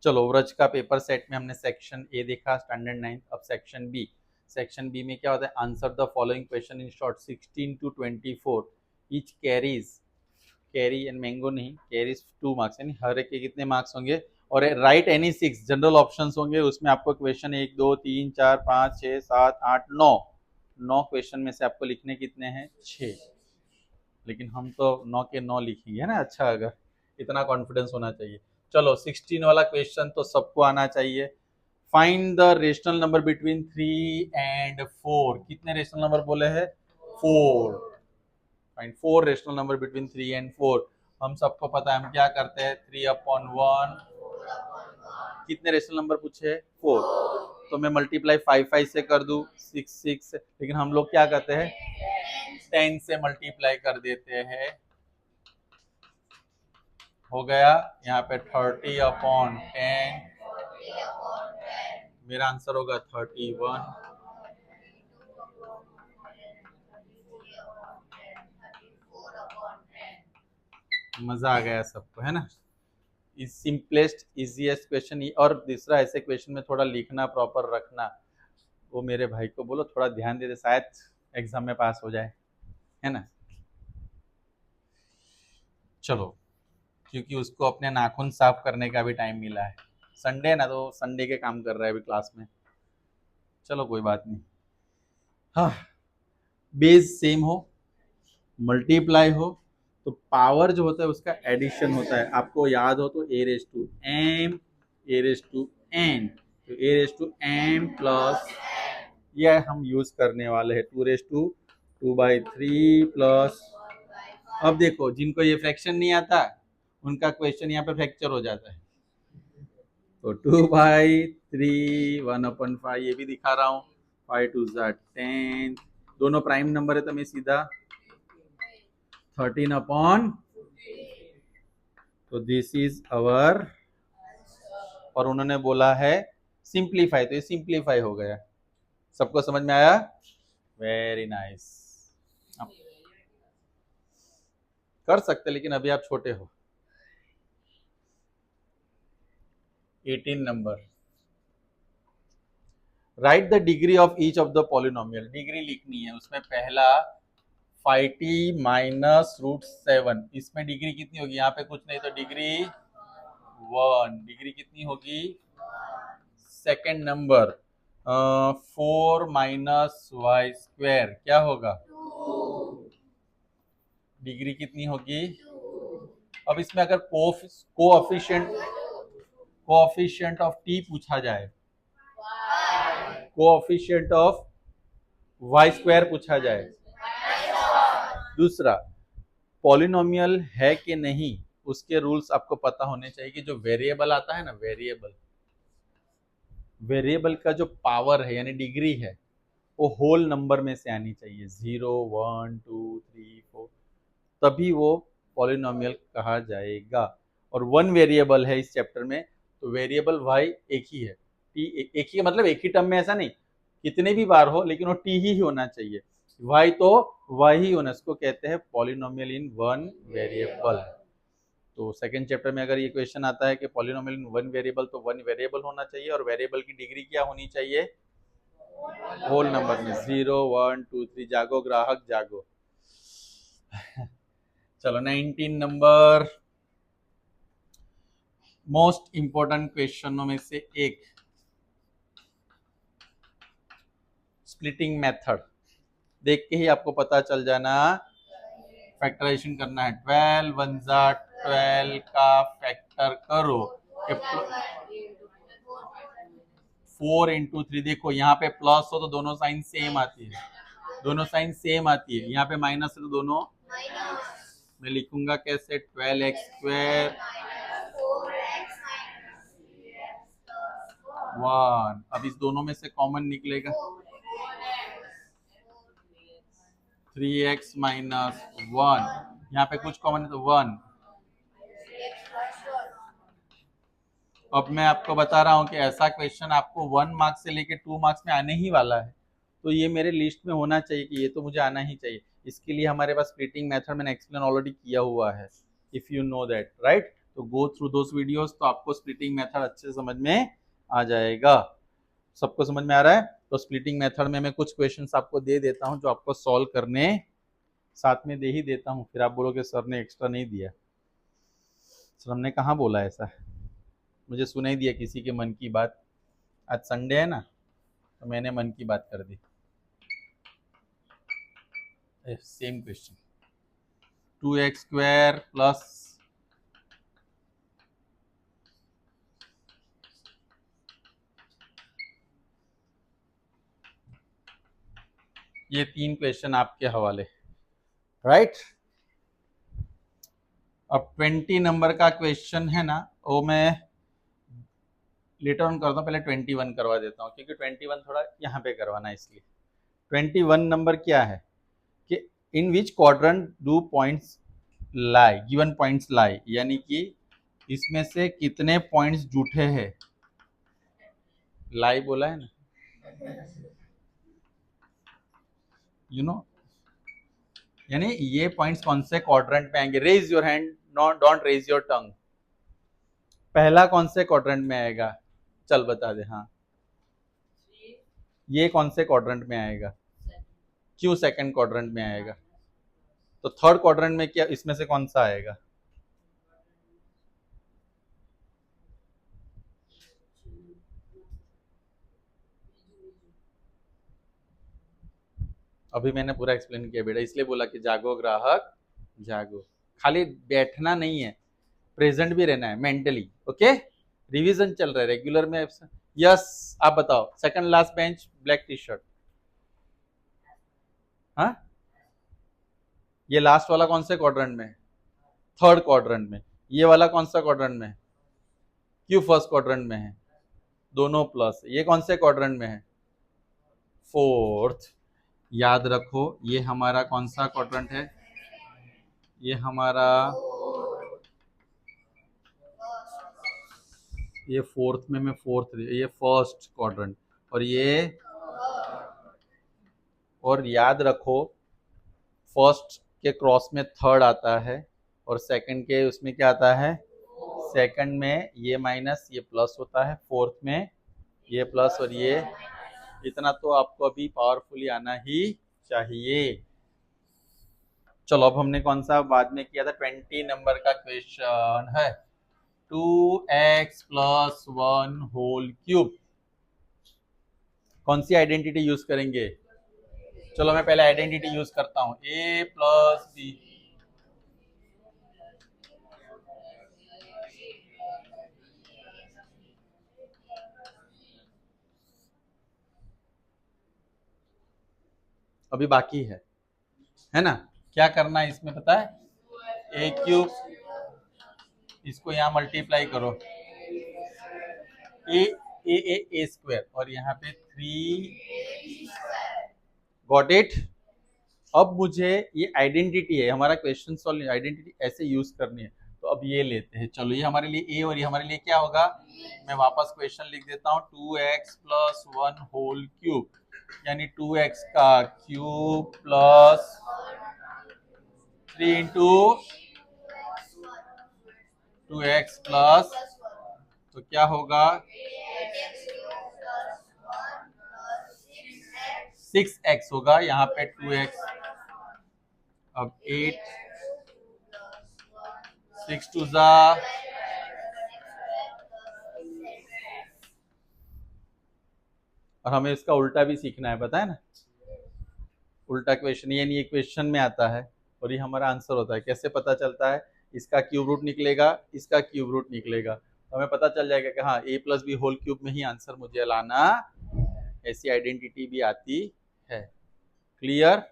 चलो व्रज का paper set में हमने सेक्शन ए देखा, स्टैंडर्ड 9। अब सेक्शन बी। सेक्शन बी में क्या होता है? Answer the following question in short 16 to 24 each carries, carry and mango नहीं, कैरीज 2 मार्क्स, यानी हर एक के कितने मार्क्स होंगे। और राइट एनी 6 जनरल ऑप्शंस होंगे, उसमें आपको क्वेश्चन 1 2 3 4 5 6 7 8 9 क्वेश्चन में से आपको लिखने कितने हैं? 6। लेकिन हम तो 9 के 9 लिखेंगे, है ना। अच्छा, अगर इतना कॉन्फिडेंस होना चाहिए। चलो 16 वाला क्वेश्चन तो सबको आना चाहिए। Find the rational number between 3 and 4। कितने रेशनल नंबर बोले हैं? 4। Find 4 rational number between 3 and 4। हम सबको पता है हम क्या करते हैं, 3/1। कितने रेशनल नंबर पूछे? 4। तो मैं मल्टीप्लाई 5 से कर दूं, 6 से, लेकिन हम लोग क्या करते हैं? 10 से मल्टीप्लाई कर देते हैं। हो गया यहाँ पे 30/10। मेरा आंसर होगा 31। मजा आ गया सबको, है ना। Simplest easiest question. और दूसरा, ऐसे क्वेश्चन में थोड़ा लिखना प्रॉपर रखना, वो मेरे भाई को बोलो थोड़ा ध्यान दे दे, शायद एग्जाम में पास हो जाए, है ना। चलो, क्योंकि उसको अपने नाखून साफ करने का भी टाइम मिला है। संडे ना, तो संडे के काम कर रहा है अभी क्लास में। चलो कोई बात नहीं। हाँ, बेस सेम हो, मल्टीप्लाई हो, तो पावर जो होता है उसका एडिशन होता है। आपको याद हो तो a raise to m, a raise to n, तो a raise to m plus, यह हम यूज करने वाले हैं 2 रेज टू 2/3 प्लस। अब देखो, जिनको ये फ्रैक्शन नहीं आता उनका क्वेश्चन यहाँ पे फ्रैक्चर हो जाता है। तो 2/3 1/5, ये भी दिखा रहा हूँ। 5 2 10, दोनों प्राइम नंबर है तो मैं सीधा 13/, तो दिस इज अवर। और उन्होंने बोला है सिंप्लीफाई, तो ये सिंप्लीफाई हो गया। सबको समझ में आया? Very nice. कर सकते, लेकिन अभी आप छोटे हो। 18 number. Right the degree of each of the polynomial. Degree लिखनी है, उसमें पहला 5t माइनस √7, इसमें डिग्री कितनी होगी? यहाँ पे कुछ नहीं तो डिग्री 1। डिग्री कितनी होगी? सेकेंड नंबर 4 माइनस y², क्या होगा? डिग्री कितनी होगी? अब इसमें अगर कोएफिशिएंट ऑफ t पूछा जाए, कोएफिशिएंट ऑफ y² पूछा जाए, दूसरा पॉलिनोमियल है कि नहीं, उसके रूल्स आपको पता होने चाहिए। कि जो वेरिएबल आता है ना, वेरिएबल का जो पावर है यानी डिग्री है, वो होल नंबर में से आनी चाहिए, 0 1 2 3 4, तभी वो पॉलिनोमियल कहा जाएगा। और 1 वेरिएबल है इस चैप्टर में, तो वेरिएबल y एक ही है। t एक ही, मतलब एक ही टर्म में, ऐसा नहीं कितने भी बार हो, लेकिन वो t ही होना चाहिए। y तो y ही होना, इसको कहते हैं पॉलिनोमियल इन 1 वेरिएबल। तो सेकंड चैप्टर में अगर ये क्वेश्चन आता है कि पॉलिनोमियल इन 1 वेरिएबल, तो 1 वेरिएबल होना चाहिए और वेरिएबल की डिग्री क्या होनी चाहिए? होल नंबर में, 0 1 2 3। जागो ग्राहक जागो। चलो 19 नंबर, मोस्ट इंपोर्टेंट क्वेश्चनों में से एक, स्प्लिटिंग मेथड। देख के ही आपको पता चल जाना, फैक्टराइजेशन करना है। 12 1 12 का फैक्टर करो, 4 into 3। देखो यहाँ पे प्लस हो तो दोनों साइन सेम आती है, दोनों साइन सेम आती है। यहाँ पे माइनस है तो दोनों, मैं लिखूंगा कैसे? 12x² 1। अब इस दोनों में से कॉमन निकलेगा 3x - 1। यहाँ पे कुछ कॉमन है तो 1। अब मैं आपको बता रहा हूँ कि ऐसा क्वेश्चन आपको 1 मार्क्स से लेके 2 मार्क्स में आने ही वाला है, तो ये मेरे लिस्ट में होना चाहिए कि ये तो मुझे आना ही चाहिए। इसके लिए हमारे पास स्प्लिटिंग मेथड मैंने एक्सप्लेन ऑलरेडी किया हुआ है, if you know that, right. तो गो थ्रू दोस वीडियोस, तो आपको स्प्लिटिंग मेथड अच्छे से समझ में आ जाएगा। सबको समझ में आ रहा है? तो स्प्लिटिंग मेथड में मैं कुछ क्वेश्चंस आपको दे देता हूं जो आपको सॉल्व करने साथ में दे ही देता हूं, फिर आप बोलोगे सर ने एक्स्ट्रा नहीं दिया। सर हमने कहाँ बोला ऐसा? मुझे सुनाई दिया किसी के मन की बात। आज संडे है ना, तो मैंने मन की बात कर दी। सेम क्वेश्चन, 2x² प्लस ये 3 क्वेश्चन आपके हवाले, राइट। अब 20 नंबर का क्वेश्चन है ना, वो मैं लेटर ऑन करता हूँ, पहले 21 करवा देता हूँ क्योंकि 21 थोड़ा यहाँ पे करवाना है इसलिए। 21 नंबर क्या है कि in which quadrant do points lie, given points lie, यानी कि इसमें से कितने पॉइंट्स जुटे हैं। लाई बोला है ना, यू नो, यानी ये पॉइंट्स कौन से क्वाड्रेंट में आएंगे। Raise your hand, not don't raise your tongue. पहला कौन से क्वाड्रेंट में आएगा, चल बता दे। हाँ, ये कौन से क्वाड्रेंट में आएगा, क्यों सेकंड क्वाड्रेंट में आएगा। तो थर्ड क्वाड्रेंट में क्या, इसमें से कौन सा आएगा। अभी मैंने पूरा एक्सप्लेन किया बेटा, इसलिए बोला कि जागो ग्राहक जागो। खाली बैठना नहीं है, प्रेजेंट भी रहना है मेंटली। ओके, रिवीजन चल रहा है रेगुलर में। यस, आप बताओ। Second last bench, black T shirt. हाँ, ये लास्ट वाला कौन से क्वाड्रेंट में है, थर्ड क्वाड्रेंट में। ये वाला कौन सा क्वाड्रेंट में है, क्यों फर्स्ट क्वाड्रेंट में है, दोनों प्लस। ये कौन से क्वाड्रेंट में है, फोर्थ। याद रखो ये हमारा कौन सा क्वाड्रेंट है, ये हमारा, ये फोर्थ में, मैं फोर्थ, ये फर्स्ट क्वाड्रेंट, और ये, और याद रखो फर्स्ट के क्रॉस में थर्ड आता है और सेकंड के उसमें क्या आता है, सेकंड में ये माइनस ये प्लस होता है, फोर्थ में ये प्लस और ये। इतना तो आपको अभी पावरफुली आना ही चाहिए। चलो अब हमने कौन सा बाद में किया था, 20 नंबर का क्वेश्चन है 2x प्लस 1 होल क्यूब। कौन सी आइडेंटिटी यूज करेंगे, चलो मैं पहले आइडेंटिटी यूज करता हूं, a प्लस बी। अभी बाकी है ना। क्या करना है इसमें पता है, a क्यूब, इसको यहां मल्टीप्लाई करो, ए स्क्वायर, और यहाँ पे 3, गॉट इट। अब मुझे ये आइडेंटिटी है, हमारा क्वेश्चन सॉल्व आइडेंटिटी ऐसे यूज करनी है। तो अब ये लेते हैं, चलो ये हमारे लिए ए और ये हमारे लिए क्या होगा। मैं वापस क्वेश्चन लिख देता हूँ, 2x प्लस 1 होल क्यूब, यानी 2x का cube plus 3 into 2x plus, तो क्या होगा 6x होगा, यहाँ पे 2x। अब 8, 6 टू जा, और हमें इसका उल्टा भी सीखना है, पता है ना। उल्टा क्वेश्चन, ये नहीं, क्वेश्चन में आता है और ये हमारा आंसर होता है। कैसे पता चलता है, इसका क्यूब रूट निकलेगा, इसका क्यूब रूट निकलेगा, तो हमें पता चल जाएगा कि हाँ a plus b whole cube में ही आंसर मुझे लाना। ऐसी आइडेंटिटी भी आती है। क्लियर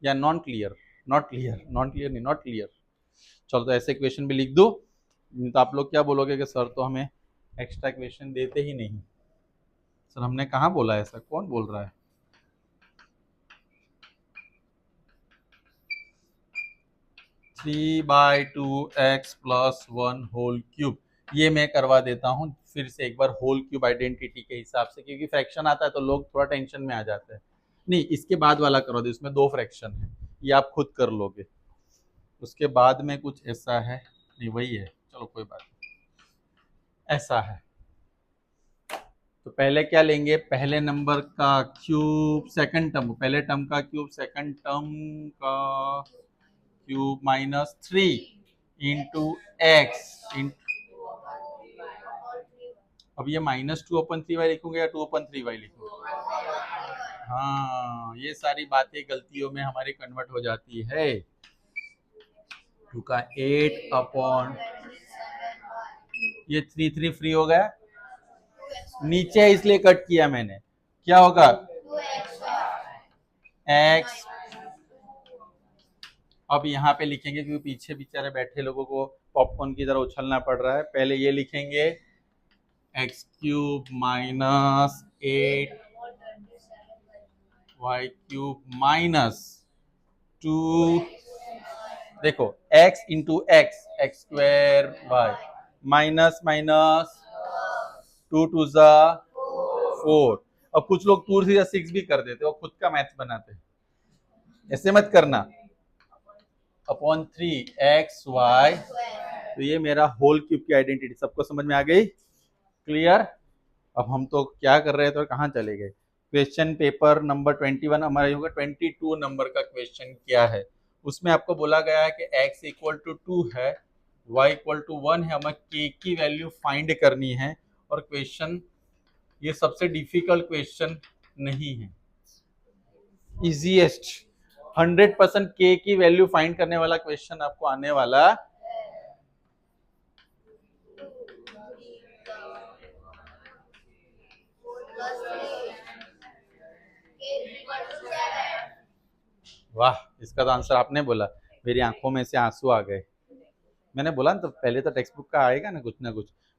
या non clear, not clear, non clear नहीं, नॉट क्लियर। चलो तो ऐसे क्वेश्चन भी लिख दो, तो आप लोग क्या बोलोगे कि सर तो हमें एक्स्ट्रा क्वेश्चन देते ही नहीं। सर हमने कहाँ बोला ऐसा, कौन बोल रहा है। 3/2x प्लस 1 होल क्यूब, ये मैं करवा देता हूँ फिर से एक बार होल क्यूब आइडेंटिटी के हिसाब से, क्योंकि फ्रैक्शन आता है तो लोग थोड़ा टेंशन में आ जाते हैं। नहीं, इसके बाद वाला करवा दो, इसमें 2 फ्रैक्शन है, ये आप खुद कर लोगे। उसके बाद में कुछ ऐसा है, नहीं वही है, चलो कोई बात नहीं, ऐसा है। तो पहले क्या लेंगे, पहले नंबर का क्यूब सेकंड टर्म, पहले टर्म का क्यूब सेकंड टर्म का क्यूब माइनस 3 इंटू एक्स। अब ये -2/3y लिखूंगे या 2/3y लिखूंगा? हाँ, ये सारी बातें गलतियों में हमारी कन्वर्ट हो जाती है। 2 का 8 ये 3 फ्री हो गया, नीचे इसलिए कट किया मैंने, क्या होगा x। अब यहाँ पे लिखेंगे क्योंकि पीछे बेचारे बैठे लोगों को पॉपकॉर्न की तरह उछलना पड़ रहा है। पहले ये लिखेंगे x³ माइनस 8y³ माइनस 2, देखो x into x² y minus minus 2 2 जा 4। अब कुछ लोग 2 3 जा 6 भी कर देते हो, खुद का मैथ्स बनाते, ऐसे मत करना। अपॉन 3xy, तो ये मेरा होल क्यूब की आइडेंटिटी सबको समझ में आ गई, क्लियर। अब हम तो क्या कर रहे थे और कहाँ चले गए। क्वेश्चन पेपर नंबर 21 हमारा होगा। 22 नंबर का क्वेश्चन क्या है, उसमें आपको बोला गया है कि x इक्वल टू 2 है, y इक्वल टू 1 है, हमें k की वैल्यू फाइंड करनी है। और क्वेश्चन ये सबसे डिफिकल्ट क्वेश्चन नहीं है, इजीएस्ट 100% k की वैल्यू फाइंड करने वाला क्वेश्चन आपको आने वाला। वाह, इसका तो आंसर आपने बोला, मेरी आंखों में से आंसू आ गए। मैंने बोला ना, तो पहले तो टेक्स्ट बुक का आएगा ना कुछ।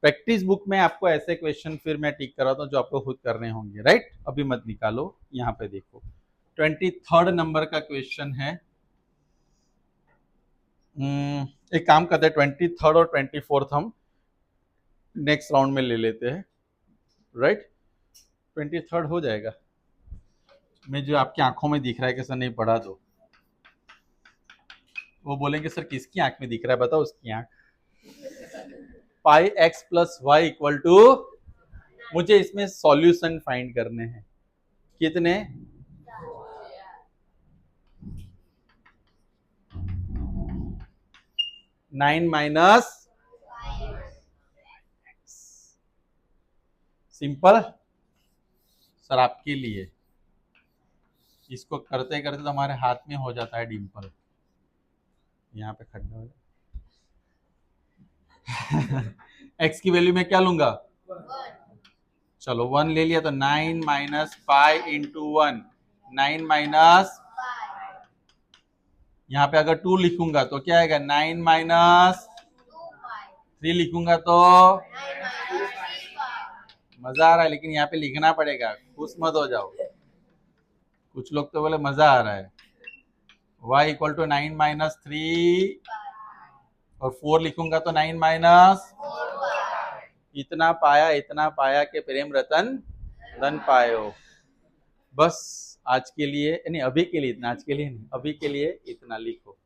प्रैक्टिस बुक में आपको ऐसे क्वेश्चन फिर मैं टिक कराता हूँ जो आपको खुद करने होंगे, राइट। अभी मत निकालो, यहाँ पे देखो 23 नंबर का क्वेश्चन है। एक काम करते हैं, 23 और 24 हम नेक्स्ट राउंड में ले लेते हैं, राइट। 23 हो जाएगा। मैं जो आपकी आंखों में दिख रहा है कि सर नहीं पढ़ा दो, वो बोलेंगे सर किसकी आंख में दिख रहा है, बताओ उसकी आंख। Pi x plus y equal to, मुझे इसमें सॉल्यूशन फाइंड करने हैं, कितने 9 माइनस, सिंपल सर आपके लिए। इसको करते करते तो हमारे हाथ में हो जाता है डिम्पल, यहाँ पे खड्डा हो x की वैल्यू में क्या लूंगा, चलो 1 ले लिया, तो 9 माइनस पाई इंटू 1, 9 माइनस, यहाँ पे अगर 2 लिखूंगा तो क्या आएगा, 9 माइनस 3 लिखूंगा तो मजा आ रहा है, लेकिन यहाँ पे लिखना पड़ेगा, खुश मत हो जाओ। कुछ लोग तो बोले मजा आ रहा है। y इक्वल टू 9 माइनस 3 और 4 लिखूंगा तो 9 माइनस, इतना पाया कि प्रेम रतन धन पायो। बस आज के लिए नहीं, अभी के लिए इतना, आज के लिए नहीं, अभी के लिए इतना लिखो।